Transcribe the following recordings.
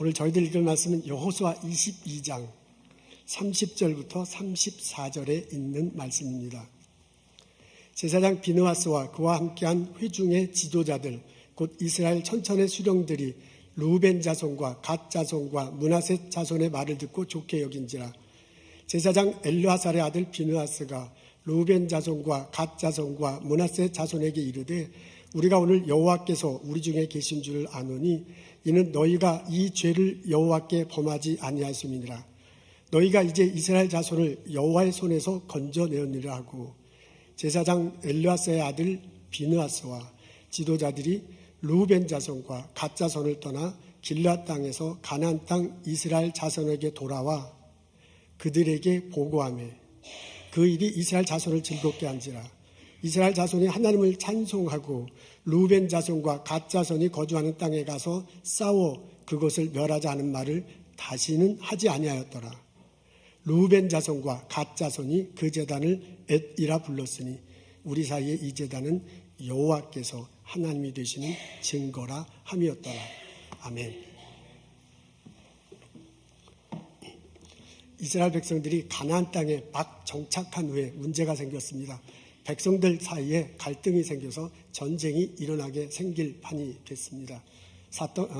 오늘 저희들 읽을 말씀은 여호수아 22장 30절부터 34절에 있는 말씀입니다. 제사장 비느하스와 그와 함께한 회중의 지도자들 곧 이스라엘 천천의 수령들이 르우벤 자손과 갓 자손과 므낫세 자손의 말을 듣고 좋게 여긴지라. 제사장 엘르하살의 아들 비느하스가 르우벤 자손과 갓 자손과 므낫세 자손에게 이르되 우리가 오늘 여호와께서 우리 중에 계신 줄 아노니 이는 너희가 이 죄를 여호와께 범하지 아니하심이니라. 너희가 이제 이스라엘 자손을 여호와의 손에서 건져내었느라 하고 제사장 엘르하살의 아들 비느하스와 지도자들이 르우벤 자손과 갓 자손을 떠나 길앗 땅에서 가나안 땅 이스라엘 자손에게 돌아와 그들에게 보고하며 그 일이 이스라엘 자손을 즐겁게 한지라. 이스라엘 자손이 하나님을 찬송하고 르우벤 자손과 갓 자손이 거주하는 땅에 가서 싸워 그것을 멸하자 하는 말을 다시는 하지 아니하였더라. 르우벤 자손과 갓 자손이 그 제단을 엣이라 불렀으니 우리 사이에 이 제단은 여호와께서 하나님이 되시는 증거라 함이었더라. 아멘. 이스라엘 백성들이 가나안 땅에 막 정착한 후에 문제가 생겼습니다. 백성들 사이에 갈등이 생겨서 전쟁이 일어나게 생길 판이 됐습니다.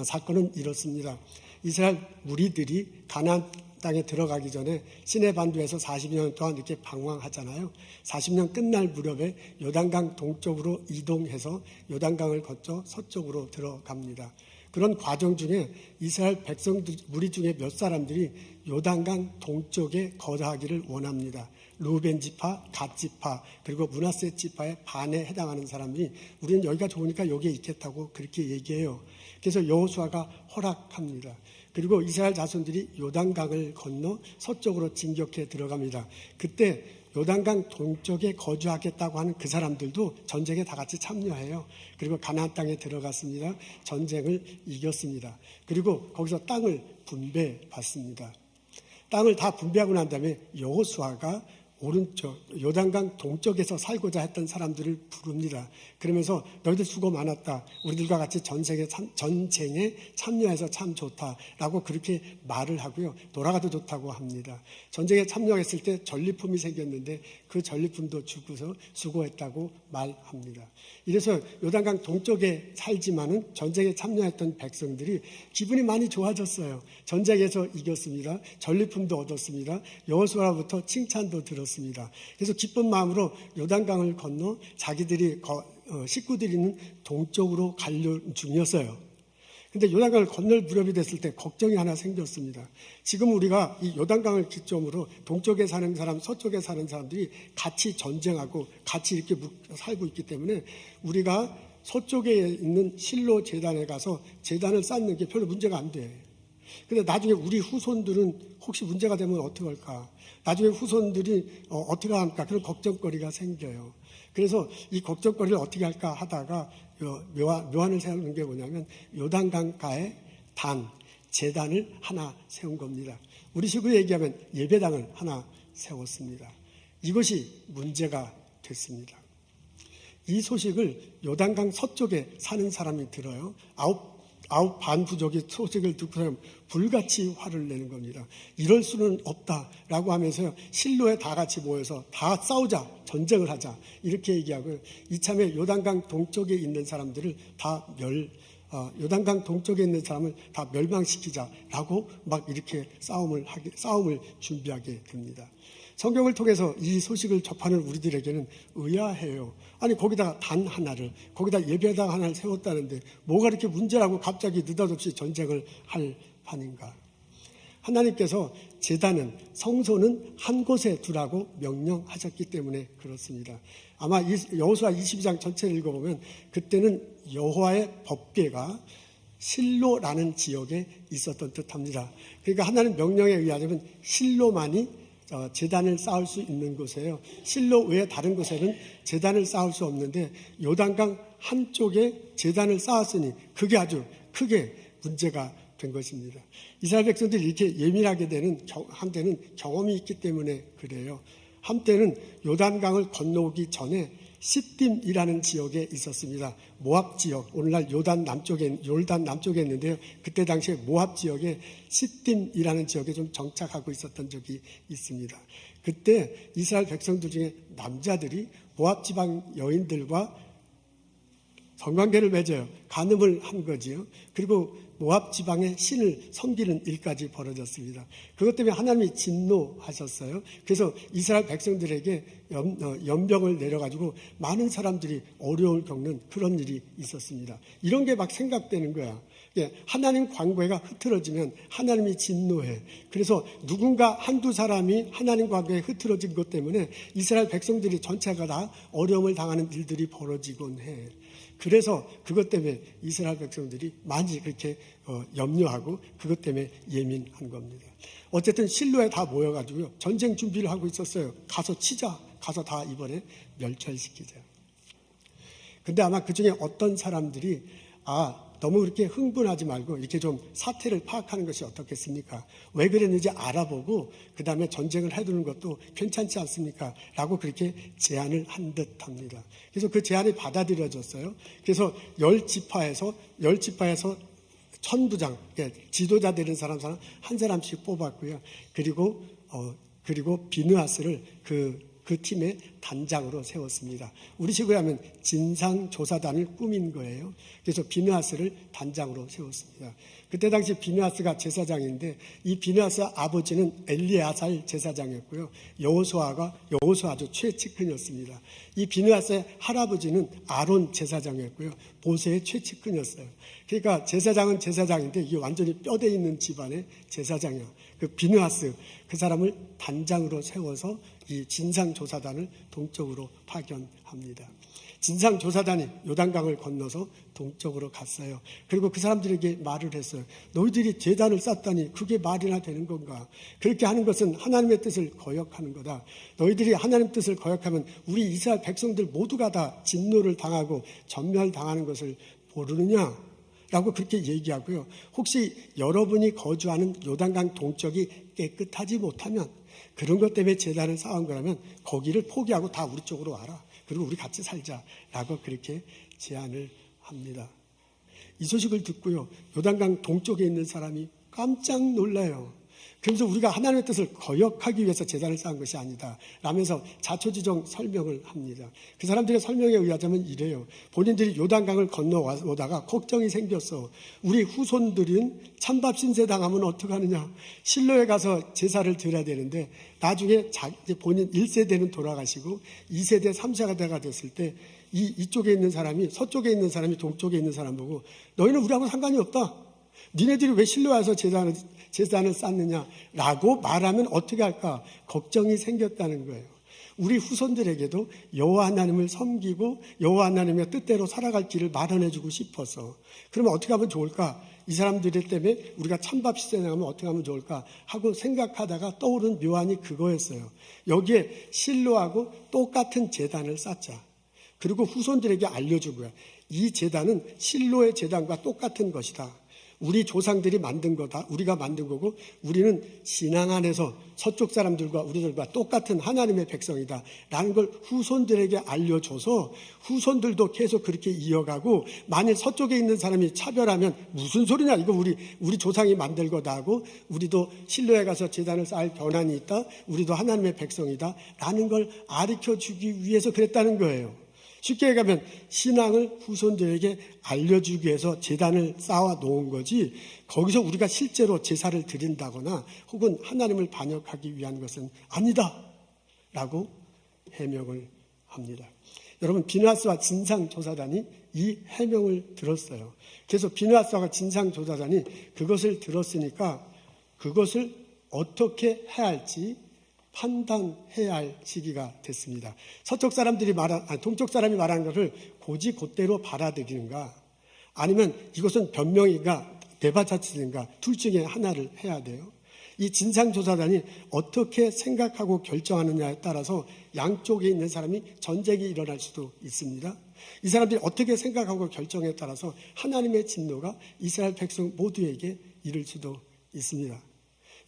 사건은 이렇습니다. 이스라엘 무리들이 가나안 땅에 들어가기 전에 시내반도에서 40년 동안 이렇게 방황하잖아요. 40년 끝날 무렵에 요단강 동쪽으로 이동해서 요단강을 거쳐 서쪽으로 들어갑니다. 그런 과정 중에 이스라엘 백성들 무리 중에 몇 사람들이 요단강 동쪽에 거주하기를 원합니다. 르우벤 지파, 갓 지파, 그리고 므낫세 지파의 반에 해당하는 사람이 우리는 여기가 좋으니까 여기에 있겠다고 그렇게 얘기해요. 그래서 여호수아가 허락합니다. 그리고 이스라엘 자손들이 요단강을 건너 서쪽으로 진격해 들어갑니다. 그때 요단강 동쪽에 거주하겠다고 하는 그 사람들도 전쟁에 다 같이 참여해요. 그리고 가나안 땅에 들어갔습니다. 전쟁을 이겼습니다. 그리고 거기서 땅을 분배받습니다. 땅을 다 분배하고 난 다음에 여호수아가 오른쪽 요단강 동쪽에서 살고자 했던 사람들을 부릅니다. 그러면서 너희들 수고 많았다. 우리들과 같이 전쟁에 참여해서 참 좋다라고 그렇게 말을 하고요. 돌아가도 좋다고 합니다. 전쟁에 참여했을 때 전리품이 생겼는데 그 전리품도 주고서 수고했다고 말합니다. 이래서 요단강 동쪽에 살지만은 전쟁에 참여했던 백성들이 기분이 많이 좋아졌어요. 전쟁에서 이겼습니다. 전리품도 얻었습니다. 여호수아로부터 칭찬도 들었습니다. 그래서 기쁜 마음으로 요단강을 건너 자기들이 식구들이 있는 동쪽으로 가려는 중이었어요. 근데 요단강을 건널 무렵이 됐을 때 걱정이 하나 생겼습니다. 지금 우리가 이 요단강을 기점으로 동쪽에 사는 사람, 서쪽에 사는 사람들이 같이 전쟁하고 같이 이렇게 살고 있기 때문에 우리가 서쪽에 있는 실로 제단에 가서 제단을 쌓는 게 별로 문제가 안 돼. 근데 나중에 우리 후손들은 혹시 문제가 되면 어떻게 할까? 나중에 후손들이 어떻게 할까? 그런 걱정거리가 생겨요. 그래서 이 걱정거리를 어떻게 할까 하다가 묘안을 세우는 게 뭐냐면 요단강가에 제단을 하나 세운 겁니다. 우리 식으로 얘기하면 예배당을 하나 세웠습니다. 이것이 문제가 됐습니다. 이 소식을 요단강 서쪽에 사는 사람이 들어요. 아홉 반부족이 소식을 듣고 불같이 화를 내는 겁니다. 이럴 수는 없다라고 하면서 실로에 다 같이 모여서 다 싸우자, 전쟁을 하자 이렇게 얘기하고요. 이참에 요단강 동쪽에 있는 사람들을 요단강 동쪽에 있는 사람을 다 멸망시키자라고 막 이렇게 싸움을 준비하게 됩니다. 성경을 통해서 이 소식을 접하는 우리들에게는 의아해요. 아니 거기다가 거기다 예배당 하나를 세웠다는데 뭐가 이렇게 문제라고 갑자기 느닷없이 전쟁을 할 판인가. 하나님께서 제단은 성소는 한 곳에 두라고 명령하셨기 때문에 그렇습니다. 아마 여호수아 22장 전체를 읽어보면 그때는 여호와의 법궤가 실로라는 지역에 있었던 듯합니다. 그러니까 하나님 명령에 의하자면 실로만이 제단을 쌓을 수 있는 곳이에요. 실로 외에 다른 곳에는 제단을 쌓을 수 없는데 요단강 한쪽에 제단을 쌓았으니 그게 아주 크게 문제가 된 것입니다. 이스라엘 백성들이 이렇게 예민하게 되는 한때는 경험이 있기 때문에 그래요. 한때는 요단강을 건너오기 전에 시딤이라는 지역에 있었습니다. 모압 지역, 오늘날 요단 남쪽에 있는데요. 그때 당시에 모압 지역에 시딤이라는 지역에 좀 정착하고 있었던 적이 있습니다. 그때 이스라엘 백성들 중에 남자들이 모압 지방 여인들과 성관계를 맺어요. 간음을 한 거지요. 그리고 모압 지방의 신을 섬기는 일까지 벌어졌습니다. 그것 때문에 하나님이 진노하셨어요. 그래서 이스라엘 백성들에게 연병을 내려가지고 많은 사람들이 어려움을 겪는 그런 일이 있었습니다. 이런 게 막 생각되는 거야. 하나님 관계가 흐트러지면 하나님이 진노해. 그래서 누군가 한두 사람이 하나님 관계에 흐트러진 것 때문에 이스라엘 백성들이 전체가 다 어려움을 당하는 일들이 벌어지곤 해. 그래서 그것 때문에 이스라엘 백성들이 많이 그렇게 염려하고 그것 때문에 예민한 겁니다. 어쨌든 실로에 다 모여가지고요. 전쟁 준비를 하고 있었어요. 가서 치자. 가서 다 이번에 멸절시키자. 근데 아마 그 중에 어떤 사람들이 너무 그렇게 흥분하지 말고 이렇게 좀 사태를 파악하는 것이 어떻겠습니까? 왜 그랬는지 알아보고 그 다음에 전쟁을 해두는 것도 괜찮지 않습니까? 라고 그렇게 제안을 한 듯합니다. 그래서 그 제안이 받아들여졌어요. 그래서 10지파에서 천부장, 지도자 되는 사람 한 사람씩 뽑았고요. 그리고 비느하스를 그 팀의 단장으로 세웠습니다. 우리식으로 하면 진상조사단을 꾸민 거예요. 그래서 비느하스를 단장으로 세웠습니다. 그때 당시 비느하스가 제사장인데 이 비느하스 아버지는 엘리아살 제사장이었고요. 여호수아가 아주 최측근이었습니다. 이 비느하스의 할아버지는 아론 제사장이었고요. 모세의 최측근이었어요. 그러니까 제사장은 제사장인데 이게 완전히 뼈대 있는 집안의 제사장이야. 그 비느하스 그 사람을 단장으로 세워서 이 진상조사단을 동쪽으로 파견합니다. 진상조사단이 요단강을 건너서 동쪽으로 갔어요. 그리고 그 사람들에게 말을 했어요. 너희들이 제단을 쌓다니 그게 말이나 되는 건가? 그렇게 하는 것은 하나님의 뜻을 거역하는 거다. 너희들이 하나님 뜻을 거역하면 우리 이스라엘 백성들 모두가 다 진노를 당하고 전멸당하는 것을 모르느냐? 라고 그렇게 얘기하고요. 혹시 여러분이 거주하는 요단강 동쪽이 깨끗하지 못하면 그런 것 때문에 제단을 쌓은 거라면 거기를 포기하고 다 우리 쪽으로 와라. 그리고 우리 같이 살자라고 그렇게 제안을 합니다. 이 소식을 듣고요. 요단강 동쪽에 있는 사람이 깜짝 놀라요. 그러면서 우리가 하나님의 뜻을 거역하기 위해서 제단을 쌓은 것이 아니다 라면서 자초지종 설명을 합니다. 그 사람들의 설명에 의하자면 이래요. 본인들이 요단강을 건너오다가 걱정이 생겼어. 우리 후손들은 찬밥 신세 당하면 어떡하느냐. 실로에 가서 제사를 드려야 되는데 나중에 본인 1세대는 돌아가시고 2세대, 3세대가 됐을 때 이쪽에 있는 사람이 서쪽에 있는 사람이 동쪽에 있는 사람 보고 너희는 우리하고 상관이 없다. 니네들이 왜 실로에 와서 제단을 쌓느냐라고 말하면 어떻게 할까? 걱정이 생겼다는 거예요. 우리 후손들에게도 여호와 하나님을 섬기고 여호와 하나님의 뜻대로 살아갈 길을 마련해주고 싶어서 그러면 어떻게 하면 좋을까? 이 사람들 때문에 우리가 찬밥 시대에 나가면 어떻게 하면 좋을까 하고 생각하다가 떠오른 묘안이 그거였어요. 여기에 실로하고 똑같은 제단을 쌓자. 그리고 후손들에게 알려주고요. 이 제단은 실로의 제단과 똑같은 것이다. 우리 조상들이 만든 거다. 우리가 만든 거고 우리는 신앙 안에서 서쪽 사람들과 우리들과 똑같은 하나님의 백성이다 라는 걸 후손들에게 알려줘서 후손들도 계속 그렇게 이어가고 만일 서쪽에 있는 사람이 차별하면 무슨 소리냐 이거 우리 조상이 만든 거다 하고 우리도 실로에 가서 제단을 쌓을 권한이 있다. 우리도 하나님의 백성이다 라는 걸 가르쳐주기 위해서 그랬다는 거예요. 쉽게 얘기하면 신앙을 후손들에게 알려주기 위해서 제단을 쌓아 놓은 거지 거기서 우리가 실제로 제사를 드린다거나 혹은 하나님을 반역하기 위한 것은 아니다 라고 해명을 합니다. 여러분 비느하스와 진상조사단이 이 해명을 들었어요. 그래서 비느하스와 진상조사단이 그것을 들었으니까 그것을 어떻게 해야 할지 판단해야 할 시기가 됐습니다. 동쪽 사람이 말하는 것을 곧대로 받아들이는가 아니면 이것은 변명인가 대바자치인가 둘 중에 하나를 해야 돼요. 이 진상조사단이 어떻게 생각하고 결정하느냐에 따라서 양쪽에 있는 사람이 전쟁이 일어날 수도 있습니다. 이 사람들이 어떻게 생각하고 결정에 따라서 하나님의 진노가 이스라엘 백성 모두에게 이를 수도 있습니다.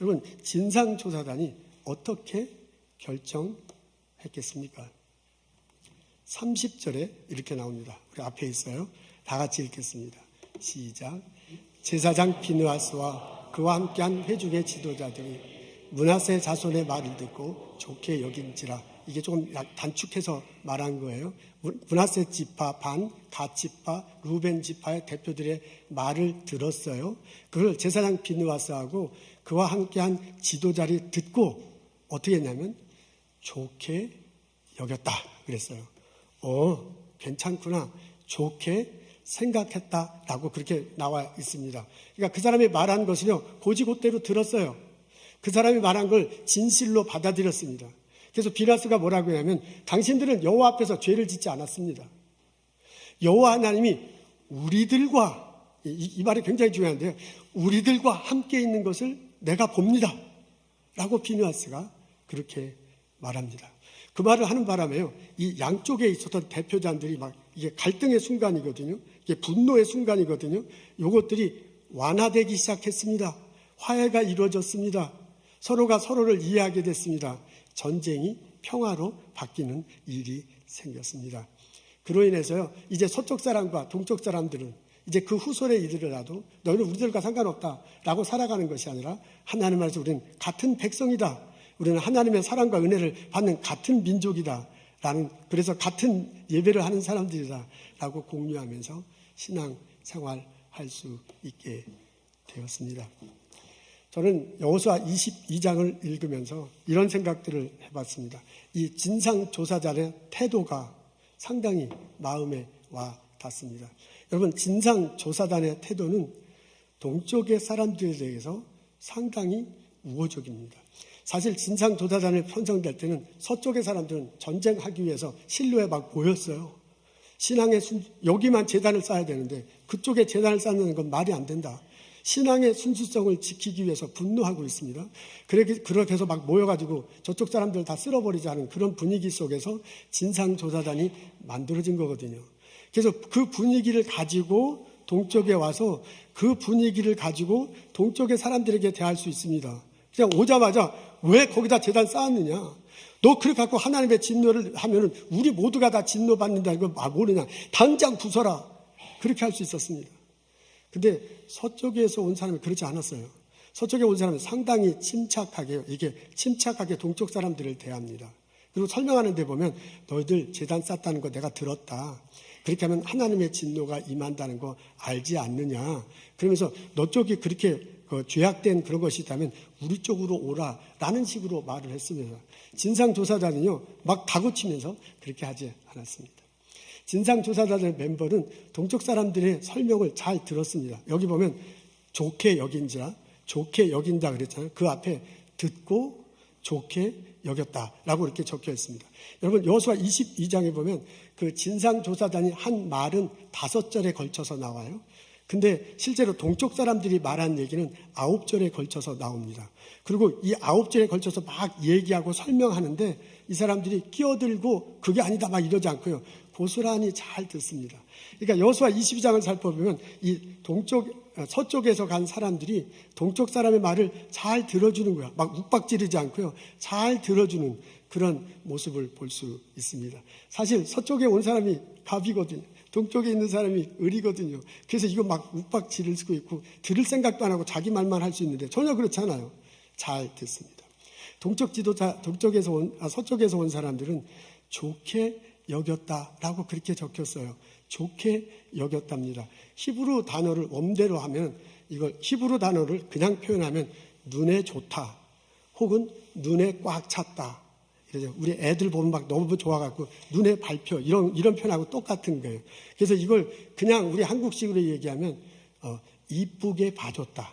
여러분 진상조사단이 어떻게 결정했겠습니까? 30절에 이렇게 나옵니다. 우리 앞에 있어요. 다 같이 읽겠습니다. 시작. 제사장 비느하스와 그와 함께한 회중의 지도자들이 므낫세 자손의 말을 듣고 좋게 여긴지라. 이게 조금 단축해서 말한 거예요. 므낫세 지파 반, 갓 지파, 루벤 지파의 대표들의 말을 들었어요. 그걸 제사장 비느하스하고 그와 함께한 지도자들이 듣고 어떻게 했냐면 좋게 여겼다 그랬어요. 괜찮구나. 좋게 생각했다라고 그렇게 나와 있습니다. 그러니까 그 사람이 말한 것을요, 고지고대로 들었어요. 그 사람이 말한 걸 진실로 받아들였습니다. 그래서 비느하스가 뭐라고 하냐면 당신들은 여호와 앞에서 죄를 짓지 않았습니다. 여호와 하나님이 우리들과, 이 말이 굉장히 중요한데요, 우리들과 함께 있는 것을 내가 봅니다 라고 비느하스가 그렇게 말합니다. 그 말을 하는 바람에요, 이 양쪽에 있었던 대표자들이 막 이게 갈등의 순간이거든요. 이게 분노의 순간이거든요. 이것들이 완화되기 시작했습니다. 화해가 이루어졌습니다. 서로가 서로를 이해하게 됐습니다. 전쟁이 평화로 바뀌는 일이 생겼습니다. 그로 인해서요, 이제 서쪽 사람과 동쪽 사람들은 이제 그 후손에 이르더라도 너희는 우리들과 상관없다라고 살아가는 것이 아니라 하나님 안에서 우리는 같은 백성이다. 우리는 하나님의 사랑과 은혜를 받는 같은 민족이다. 그래서 같은 예배를 하는 사람들이다. 라고 공유하면서 신앙 생활할 수 있게 되었습니다. 저는 여호수아 22장을 읽으면서 이런 생각들을 해봤습니다. 이 진상조사자의 태도가 상당히 마음에 와 닿습니다. 여러분, 진상조사단의 태도는 동쪽의 사람들에 대해서 상당히 우호적입니다. 사실 진상조사단을 편성될 때는 서쪽의 사람들은 전쟁하기 위해서 실로에 막 모였어요. 신앙의 여기만 제단을 쌓아야 되는데 그쪽에 제단을 쌓는 건 말이 안 된다. 신앙의 순수성을 지키기 위해서 분노하고 있습니다. 그렇게 해서 막 모여가지고 저쪽 사람들 다 쓸어버리자 하는 그런 분위기 속에서 진상조사단이 만들어진 거거든요. 그래서 그 분위기를 가지고 동쪽에 와서 그 분위기를 가지고 동쪽의 사람들에게 대할 수 있습니다. 그냥 오자마자 왜 거기다 제단 쌓았느냐? 너 그렇게 갖고 하나님의 진노를 하면은 우리 모두가 다 진노 받는다는 거 모르냐? 당장 부숴라. 그렇게 할 수 있었습니다. 근데 서쪽에서 온 사람이 그렇지 않았어요. 서쪽에 온 사람은 상당히 침착하게 동쪽 사람들을 대합니다. 그리고 설명하는 데 보면 너희들 제단 쌓았다는 거 내가 들었다. 그렇게 하면 하나님의 진노가 임한다는 거 알지 않느냐. 그러면서 너 쪽이 그렇게 죄악된 그런 것이 있다면 우리 쪽으로 오라라는 식으로 말을 했습니다. 진상조사자는요, 막 다구치면서 그렇게 하지 않았습니다. 진상조사자들 멤버는 동쪽 사람들의 설명을 잘 들었습니다. 여기 보면 좋게 여긴지라, 좋게 여긴다 그랬잖아요. 그 앞에 듣고 좋게 여겼다라고 이렇게 적혀 있습니다. 여러분, 여호수아 22장에 보면 그 진상조사단이 한 말은 5절에 걸쳐서 나와요. 근데 실제로 동쪽 사람들이 말한 얘기는 9절에 걸쳐서 나옵니다. 그리고 이 9절에 걸쳐서 막 얘기하고 설명하는데 이 사람들이 끼어들고 그게 아니다 막 이러지 않고요. 고스란히 잘 듣습니다. 그러니까 여호수아 22장을 살펴보면 이 서쪽에서 간 사람들이 동쪽 사람의 말을 잘 들어주는 거야. 막 욱박지르지 않고요. 잘 들어주는 그런 모습을 볼 수 있습니다. 사실 서쪽에 온 사람이 갑이거든요. 동쪽에 있는 사람이 을이거든요. 그래서 이거 막 욱박 지를 수도 있고 들을 생각도 안 하고 자기 말만 할 수 있는데 전혀 그렇지 않아요. 잘 듣습니다. 서쪽에서 온 사람들은 좋게 여겼다라고 그렇게 적혔어요. 좋게 여겼답니다. 히브리 단어를 원대로 하면 이걸 히브리 단어를 그냥 표현하면 눈에 좋다 혹은 눈에 꽉 찼다. 우리 애들 보면 막 너무 좋아갖고 눈에 밟혀 이런 표현하고 똑같은 거예요. 그래서 이걸 그냥 우리 한국식으로 얘기하면 이쁘게 봐줬다.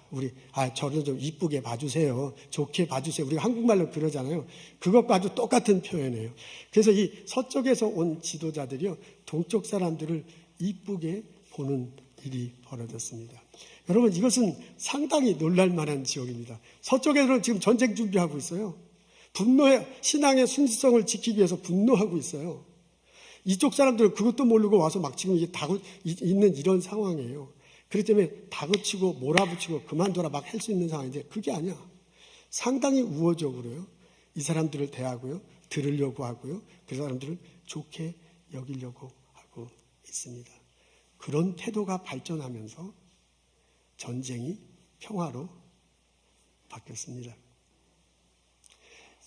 저를 좀 이쁘게 봐주세요. 좋게 봐주세요. 우리가 한국말로 그러잖아요. 그것과도 똑같은 표현이에요. 그래서 이 서쪽에서 온 지도자들이요, 동쪽 사람들을 이쁘게 보는 일이 벌어졌습니다. 여러분, 이것은 상당히 놀랄만한 지역입니다. 서쪽에서는 지금 전쟁 준비하고 있어요. 신앙의 순수성을 지키기 위해서 분노하고 있어요. 이쪽 사람들은 그것도 모르고 와서 막 지금 이게 있는 이런 상황이에요. 그렇기 때문에 다그치고 몰아붙이고 그만둬라 막 할 수 있는 상황인데 그게 아니야. 상당히 우호적으로요. 이 사람들을 대하고요. 들으려고 하고요. 그 사람들을 좋게 여기려고 하고 있습니다. 그런 태도가 발전하면서 전쟁이 평화로 바뀌었습니다.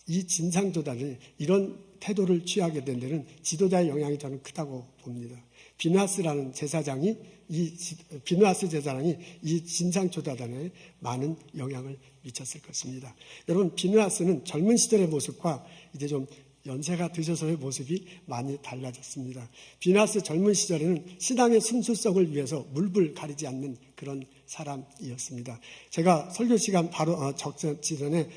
이 진상조단을 이런 태도를 취하게 된 데는 지도자의 영향이 저는 크다고 봅니다. 비누하스라는 제사장이 비누하스 제사장이 이 진상조단에 많은 영향을 미쳤을 것입니다. 여러분, 비누하스는 젊은 시절의 모습과 이제 좀 연세가 드셔서의 모습이 많이 달라졌습니다. 비누하스 젊은 시절에는 신앙의 순수성을 위해서 물불 가리지 않는 그런 사람이었습니다. 제가 설교 시간 바로 적지 전에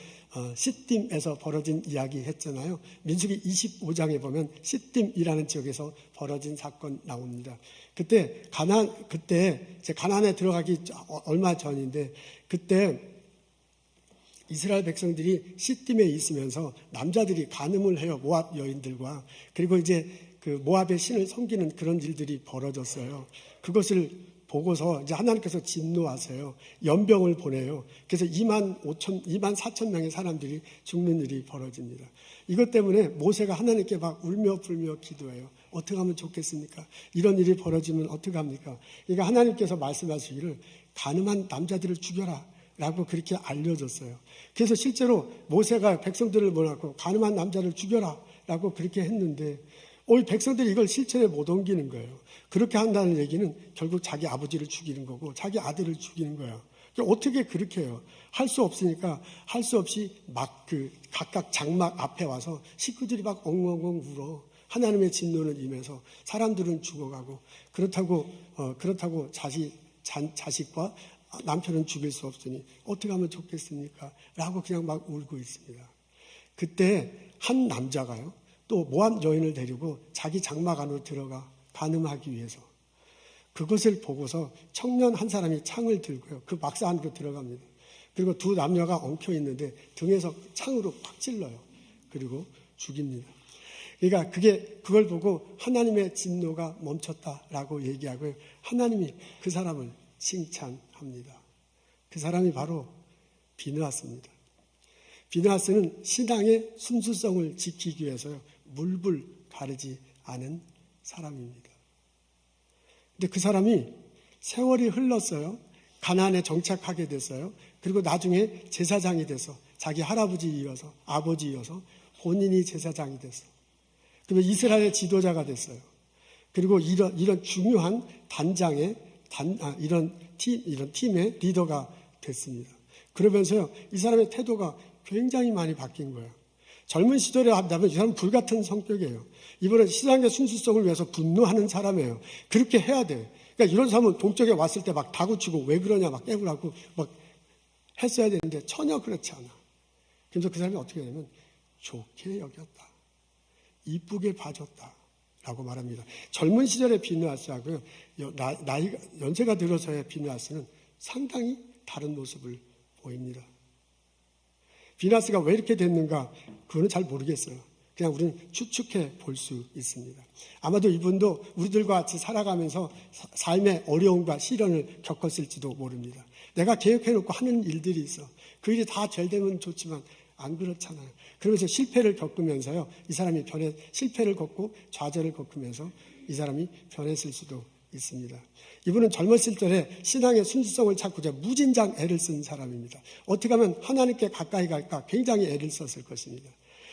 시딤에서 벌어진 이야기 했잖아요. 민수기 25장에 보면 시딤이라는 지역에서 벌어진 사건 나옵니다. 그때 가나안에 들어가기 얼마 전인데, 그때 이스라엘 백성들이 시딤에 있으면서 남자들이 간음을 해요. 모압 여인들과. 그리고 이제 그 모압의 신을 섬기는 그런 일들이 벌어졌어요. 그것을 보고서 이제 하나님께서 진노하세요. 연병을 보내요. 그래서 2만 4천 명의 사람들이 죽는 일이 벌어집니다. 이것 때문에 모세가 하나님께 막 울며 불며 기도해요. 어떻게 하면 좋겠습니까? 이런 일이 벌어지면 어떻게 합니까? 그러니까 하나님께서 말씀하시기를 간음한 남자들을 죽여라 라고 그렇게 알려줬어요. 그래서 실제로 모세가 백성들을 모아놓고 간음한 남자를 죽여라 라고 그렇게 했는데, 오늘 백성들이 이걸 실천에 못 옮기는 거예요. 그렇게 한다는 얘기는 결국 자기 아버지를 죽이는 거고 자기 아들을 죽이는 거예요. 그러니까 어떻게 그렇게 해요? 할 수 없으니까 할 수 없이 막 각각 장막 앞에 와서 식구들이 막 엉엉엉 울어. 하나님의 진노는 임해서 사람들은 죽어가고, 그렇다고 자식과 남편은 죽일 수 없으니 어떻게 하면 좋겠습니까? 라고 그냥 막 울고 있습니다. 그때 한 남자가요, 또 모압 여인을 데리고 자기 장막 안으로 들어가 간음하기 위해서, 그것을 보고서 청년 한 사람이 창을 들고요, 그 막사 안으로 들어갑니다. 그리고 두 남녀가 엉켜 있는데 등에서 창으로 팍 찔러요. 그리고 죽입니다. 그러니까 그걸 보고 하나님의 진노가 멈췄다라고 얘기하고요, 하나님이 그 사람을 칭찬합니다. 그 사람이 바로 비느하스입니다. 비느하스는 신앙의 순수성을 지키기 위해서요, 물불 가리지 않은 사람입니다. 근데 그 사람이 세월이 흘렀어요. 가나안에 정착하게 됐어요. 그리고 나중에 제사장이 돼서 자기 할아버지 이어서 아버지 이어서 본인이 제사장이 됐어. 그리고 이스라엘의 지도자가 됐어요. 그리고 이런 중요한 이런 팀의 리더가 됐습니다. 그러면서요, 이 사람의 태도가 굉장히 많이 바뀐 거예요. 젊은 시절에 한다면 이 사람은 불같은 성격이에요. 이번에 신앙의 순수성을 위해서 분노하는 사람이에요. 그렇게 해야 돼요. 그러니까 이런 사람은 동쪽에 왔을 때 막 다구치고 왜 그러냐 막 깨부라고 막 했어야 되는데 전혀 그렇지 않아. 그래서 그 사람이 어떻게 하냐면 좋게 여겼다, 이쁘게 봐줬다 라고 말합니다. 젊은 시절의 비느하스하고요, 연세가 들어서의 비느하스는 상당히 다른 모습을 보입니다. 비느하스가 왜 이렇게 됐는가, 그거는 잘 모르겠어요. 그냥 우리는 추측해 볼 수 있습니다. 아마도 이분도 우리들과 같이 살아가면서 삶의 어려움과 시련을 겪었을지도 모릅니다. 내가 계획해놓고 하는 일들이 있어. 그 일이 다 잘 되면 좋지만 안 그렇잖아요. 그러면서 실패를 겪으면서요, 이 사람이 실패를 겪고 좌절을 겪으면서 이 사람이 변했을 수도 있습니다. 이분은 젊었을 때 신앙의 순수성을 찾고자 무진장 애를 쓴 사람입니다. 어떻게 하면 하나님께 가까이 갈까 굉장히 애를 썼을 것입니다.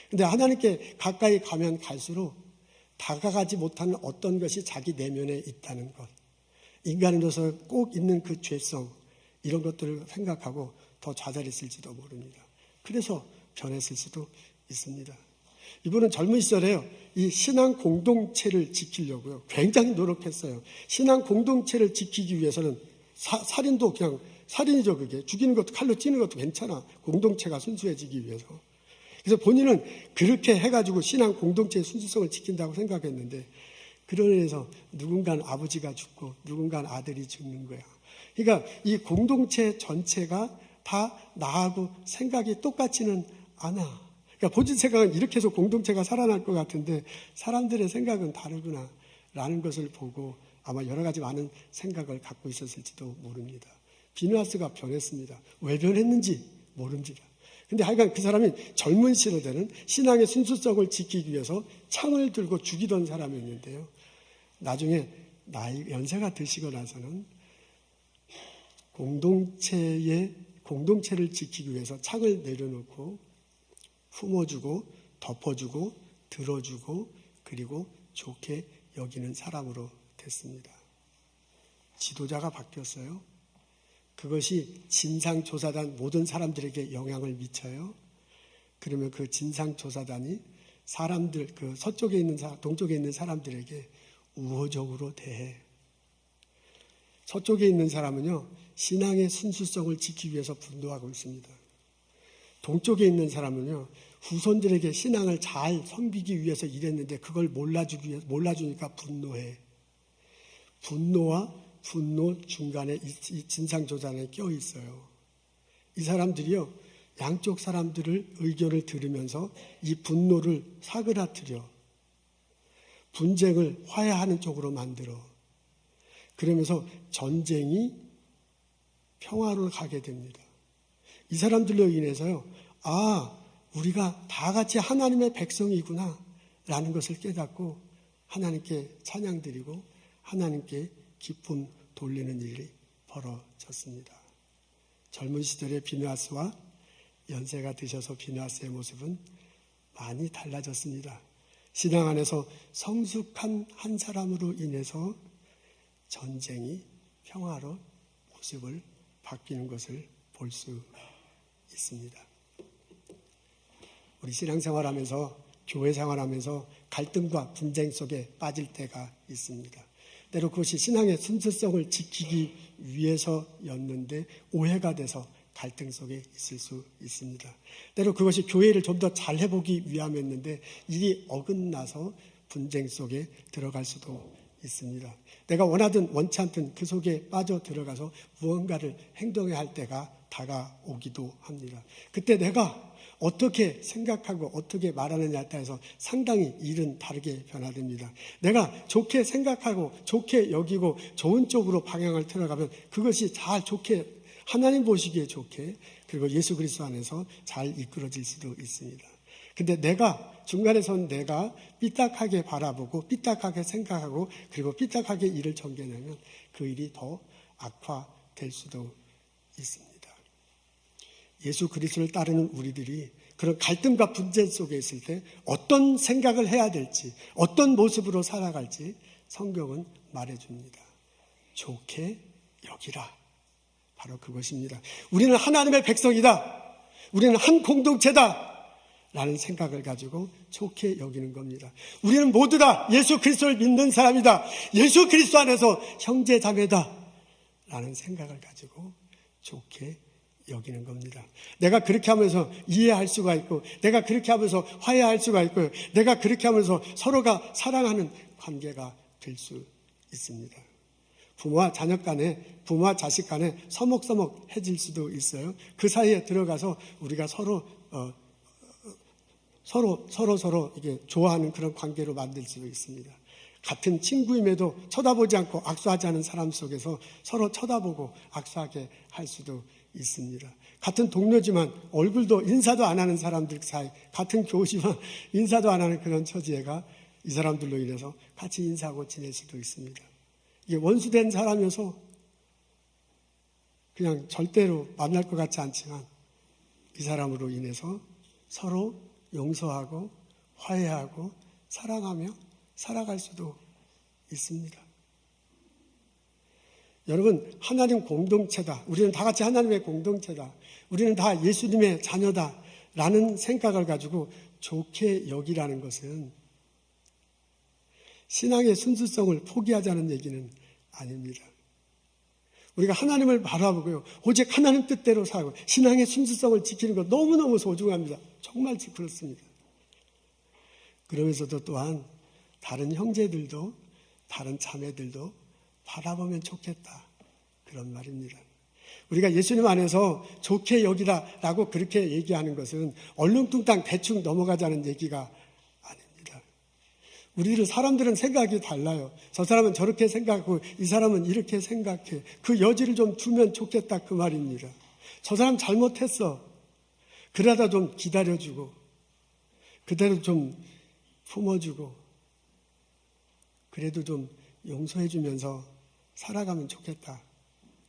근데 하나님께 가까이 가면 갈수록 다가가지 못하는 어떤 것이 자기 내면에 있다는 것, 인간으로서 꼭 있는 그 죄성, 이런 것들을 생각하고 더 좌절했을지도 모릅니다. 그래서 변했을 수도 있습니다. 이분은 젊은 시절에요, 이 신앙 공동체를 지키려고요, 굉장히 노력했어요. 신앙 공동체를 지키기 위해서는 살인도 그냥 살인이죠. 그게 죽이는 것도 칼로 찌는 것도 괜찮아. 공동체가 순수해지기 위해서. 그래서 본인은 그렇게 해가지고 신앙 공동체의 순수성을 지킨다고 생각했는데, 그러면서 누군가는 아버지가 죽고 누군가는 아들이 죽는 거야. 그러니까 이 공동체 전체가 다 나하고 생각이 똑같지는 않아. 그러니까 본진 생각은 이렇게 해서 공동체가 살아날 것 같은데 사람들의 생각은 다르구나 라는 것을 보고 아마 여러 가지 많은 생각을 갖고 있었을지도 모릅니다. 비느하스가 변했습니다. 왜 변했는지 모릅니다. 근데 하여간 그 사람이 젊은 시로되는 신앙의 순수성을 지키기 위해서 창을 들고 죽이던 사람이었는데요. 나중에 연세가 드시고 나서는 공동체를 지키기 위해서 창을 내려놓고 품어주고 덮어주고 들어주고 그리고 좋게 여기는 사람으로 됐습니다. 지도자가 바뀌었어요. 그것이 진상조사단 모든 사람들에게 영향을 미쳐요. 그러면 그 진상조사단이 사람들, 그 서쪽에 있는 동쪽에 있는 사람들에게 우호적으로 대해. 서쪽에 있는 사람은요, 신앙의 순수성을 지키기 위해서 분노하고 있습니다. 동쪽에 있는 사람은요, 후손들에게 신앙을 잘 섬기기 위해서 일했는데 그걸 몰라주니까 분노해. 분노와 분노 중간에 이 진상조사단에 껴 있어요. 이 사람들이요, 양쪽 사람들을 의견을 들으면서 이 분노를 사그라뜨려 분쟁을 화해하는 쪽으로 만들어. 그러면서 전쟁이 평화로 가게 됩니다. 이 사람들로 인해서요, 우리가 다 같이 하나님의 백성이구나 라는 것을 깨닫고 하나님께 찬양드리고 하나님께 기쁨 돌리는 일이 벌어졌습니다. 젊은 시절의 비느하스와 연세가 드셔서 비느하스의 모습은 많이 달라졌습니다. 신앙 안에서 성숙한 한 사람으로 인해서 전쟁이 평화로 모습을 바뀌는 것을 볼 수 있습니다. 우리 신앙생활하면서 교회 생활하면서 갈등과 분쟁 속에 빠질 때가 있습니다. 때로 그것이 신앙의 순수성을 지키기 위해서였는데 오해가 돼서 갈등 속에 있을 수 있습니다. 때로 그것이 교회를 좀 더 잘 해보기 위함이었는데 일이 어긋나서 분쟁 속에 들어갈 수도 있습니다. 내가 원하든 원치 않든 그 속에 빠져 들어가서 무언가를 행동해야 할 때가 다가오기도 합니다. 그때 내가 어떻게 생각하고 어떻게 말하느냐에 따라서 상당히 일은 다르게 변화됩니다. 내가 좋게 생각하고 좋게 여기고 좋은 쪽으로 방향을 틀어가면 그것이 잘 좋게 하나님 보시기에 좋게 그리고 예수 그리스도 안에서 잘 이끌어질 수도 있습니다. 근데 중간에선 삐딱하게 바라보고 삐딱하게 생각하고 그리고 삐딱하게 일을 전개하면 그 일이 더 악화될 수도 있습니다. 예수 그리스도를 따르는 우리들이 그런 갈등과 분쟁 속에 있을 때 어떤 생각을 해야 될지 어떤 모습으로 살아갈지 성경은 말해줍니다. 좋게 여기라. 바로 그것입니다. 우리는 하나님의 백성이다. 우리는 한 공동체다. 라는 생각을 가지고 좋게 여기는 겁니다. 우리는 모두 다 예수 그리스도를 믿는 사람이다. 예수 그리스도 안에서 형제 자매다. 라는 생각을 가지고 좋게 여기는 겁니다. 내가 그렇게 하면서 이해할 수가 있고 내가 그렇게 하면서 화해할 수가 있고 내가 그렇게 하면서 서로가 사랑하는 관계가 될 수 있습니다. 부모와 자녀 간에 부모와 자식 간에 서먹서먹해질 수도 있어요. 그 사이에 들어가서 우리가 서로 이게 좋아하는 그런 관계로 만들 수도 있습니다. 같은 친구임에도 쳐다보지 않고 악수하지 않은 사람 속에서 서로 쳐다보고 악수하게 할 수도 있습니다. 같은 동료지만 얼굴도 인사도 안 하는 사람들 사이, 같은 교우지만 인사도 안 하는 그런 처지가 이 사람들로 인해서 같이 인사하고 지낼 수도 있습니다. 이게 원수된 사람이어서 그냥 절대로 만날 것 같지 않지만 이 사람으로 인해서 서로 용서하고 화해하고 사랑하며 살아갈 수도 있습니다. 여러분, 하나님 공동체다. 우리는 다 같이 하나님의 공동체다. 우리는 다 예수님의 자녀다. 라는 생각을 가지고 좋게 여기라는 것은 신앙의 순수성을 포기하자는 얘기는 아닙니다. 우리가 하나님을 바라보고요. 오직 하나님 뜻대로 살고 신앙의 순수성을 지키는 것 너무너무 소중합니다. 정말 그렇습니다. 그러면서도 또한 다른 형제들도 다른 자매들도 바라보면 좋겠다. 그런 말입니다. 우리가 예수님 안에서 좋게 여기라라고 그렇게 얘기하는 것은 얼렁뚱땅 대충 넘어가자는 얘기가 아닙니다. 사람들은 생각이 달라요. 저 사람은 저렇게 생각하고 이 사람은 이렇게 생각해. 그 여지를 좀 두면 좋겠다 그 말입니다. 저 사람 잘못했어. 그러다 좀 기다려주고 그대로 좀 품어주고 그래도 좀 용서해주면서 살아가면 좋겠다.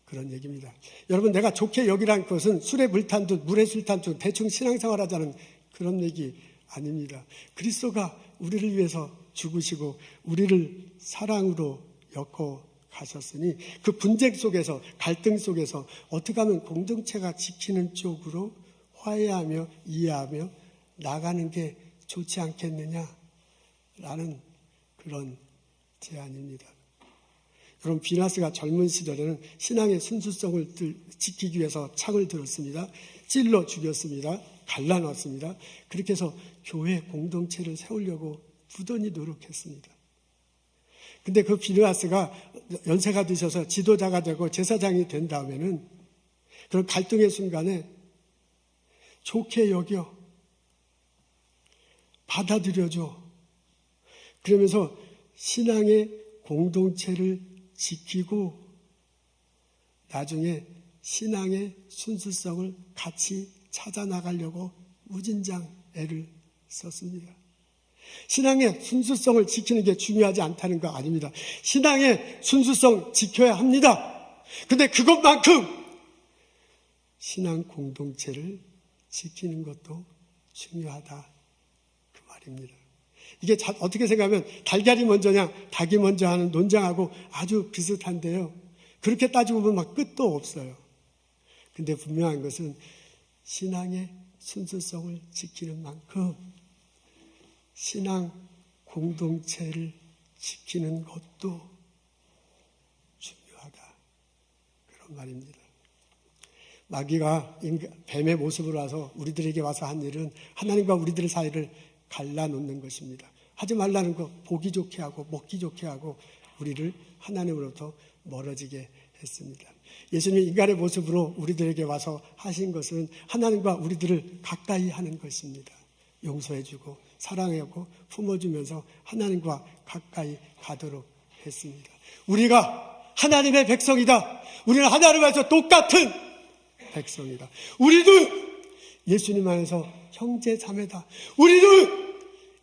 그런 얘기입니다. 여러분, 내가 좋게 여기란 것은 술에 물 탄 듯 물에 술 탄 듯 대충 신앙생활하자는 그런 얘기 아닙니다. 그리스도가 우리를 위해서 죽으시고 우리를 사랑으로 엮어 가셨으니 그 분쟁 속에서 갈등 속에서 어떻게 하면 공동체가 지키는 쪽으로 화해하며 이해하며 나가는 게 좋지 않겠느냐라는 그런 제안입니다. 여러분, 비나스가 젊은 시절에는 신앙의 순수성을 지키기 위해서 창을 들었습니다. 찔러 죽였습니다. 갈라놨습니다. 그렇게 해서 교회 공동체를 세우려고 부단히 노력했습니다. 근데 그 비나스가 연세가 드셔서 지도자가 되고 제사장이 된 다음에는 그런 갈등의 순간에 좋게 여겨 받아들여줘. 그러면서 신앙의 공동체를 지키고 나중에 신앙의 순수성을 같이 찾아 나가려고 무진장 애를 썼습니다. 신앙의 순수성을 지키는 게 중요하지 않다는 거 아닙니다. 신앙의 순수성 지켜야 합니다. 근데 그것만큼 신앙 공동체를 지키는 것도 중요하다. 그 말입니다. 이게 어떻게 생각하면 달걀이 먼저냐 닭이 먼저 하는 논쟁하고 아주 비슷한데요. 그렇게 따지고 보면 막 끝도 없어요. 근데 분명한 것은 신앙의 순수성을 지키는 만큼 신앙 공동체를 지키는 것도 중요하다. 그런 말입니다. 마귀가 뱀의 모습으로 와서 우리들에게 와서 한 일은 하나님과 우리들의 사이를 갈라놓는 것입니다. 하지 말라는 거 보기 좋게 하고 먹기 좋게 하고 우리를 하나님으로부터 멀어지게 했습니다. 예수님이 인간의 모습으로 우리들에게 와서 하신 것은 하나님과 우리들을 가까이 하는 것입니다. 용서해주고 사랑하고 품어주면서 하나님과 가까이 가도록 했습니다. 우리가 하나님의 백성이다. 우리는 하나님께서 똑같은 백성이다. 우리도 예수님 안에서 형제 자매다. 우리도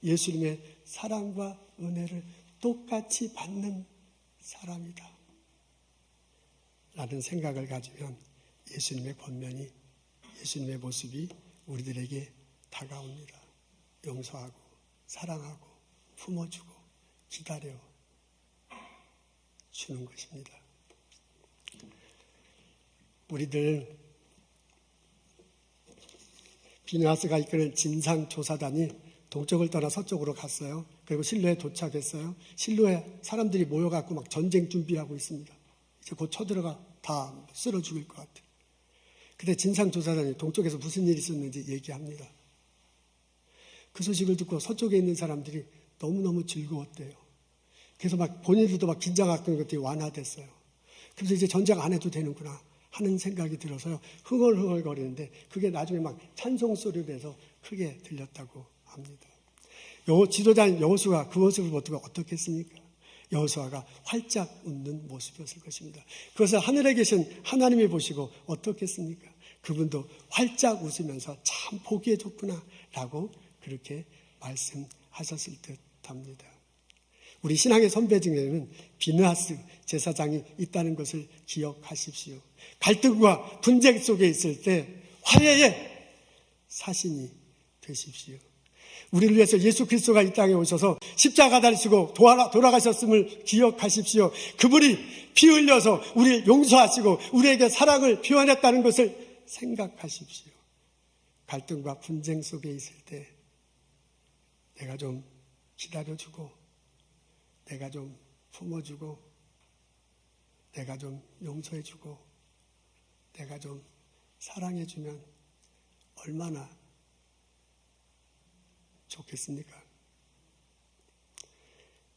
예수님의 사랑과 은혜를 똑같이 받는 사람이다. 라는 생각을 가지면 예수님의 권면이, 예수님의 모습이 우리들에게 다가옵니다. 용서하고 사랑하고 품어주고 기다려 주는 것입니다. 우리들 비느하스가 이끄는 진상조사단이 동쪽을 떠나 서쪽으로 갔어요. 그리고 실로에 도착했어요. 실로에 사람들이 모여갖고 막 전쟁 준비하고 있습니다. 이제 곧 쳐들어가 다 쓸어 죽일 것 같아요. 근데 진상조사단이 동쪽에서 무슨 일이 있었는지 얘기합니다. 그 소식을 듣고 서쪽에 있는 사람들이 너무너무 즐거웠대요. 그래서 막 본인들도 막 긴장했던 것들이 완화됐어요. 그래서 이제 전쟁 안 해도 되는구나 하는 생각이 들어서요. 흥얼흥얼거리는데 그게 나중에 막 찬송 소리로 해서 크게 들렸다고 합니다. 지도자인 여호수아가 그 모습을 보고 어떻겠습니까? 여호수아가 활짝 웃는 모습이었을 것입니다. 그것을 하늘에 계신 하나님이 보시고 어떻겠습니까? 그분도 활짝 웃으면서 참 보기에 좋구나 라고 그렇게 말씀하셨을 듯합니다. 우리 신앙의 선배 중에는 비느하스 제사장이 있다는 것을 기억하십시오. 갈등과 분쟁 속에 있을 때 화해의 사신이 되십시오. 우리를 위해서 예수 그리스도가 이 땅에 오셔서 십자가 달리시고 돌아가셨음을 기억하십시오. 그분이 피 흘려서 우리를 용서하시고 우리에게 사랑을 표현했다는 것을 생각하십시오. 갈등과 분쟁 속에 있을 때 내가 좀 기다려주고 내가 좀 품어주고 내가 좀 용서해주고 내가 좀 사랑해주면 얼마나 좋겠습니까?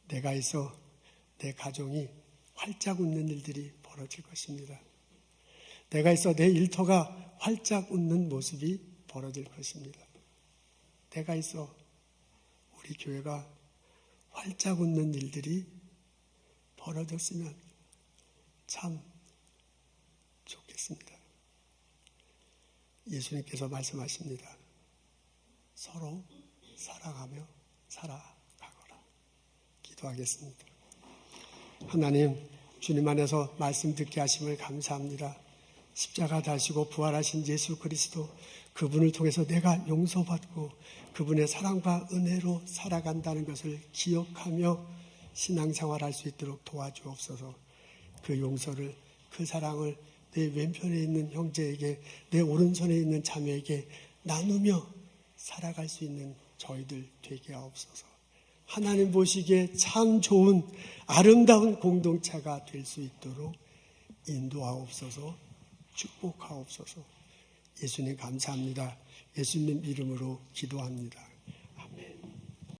내가 있어 내 가정이 활짝 웃는 일들이 벌어질 것입니다. 내가 있어 내 일터가 활짝 웃는 모습이 벌어질 것입니다. 내가 있어 우리 교회가 활짝 웃는 일들이 벌어졌으면 참 좋겠습니다. 예수님께서 말씀하십니다. 서로 사랑하며 살아가거라. 기도하겠습니다. 하나님, 주님 안에서 말씀 듣게 하심을 감사합니다. 십자가 다시고 부활하신 예수 그리스도, 그분을 통해서 내가 용서받고 그분의 사랑과 은혜로 살아간다는 것을 기억하며 신앙생활할 수 있도록 도와주옵소서. 그 용서를, 그 사랑을 내 왼편에 있는 형제에게, 내 오른손에 있는 자매에게 나누며 살아갈 수 있는 저희들 되게 하옵소서. 하나님 보시기에 참 좋은 아름다운 공동체가 될 수 있도록 인도하옵소서. 축복하옵소서. 예수님 감사합니다. 예수님 이름으로 기도합니다.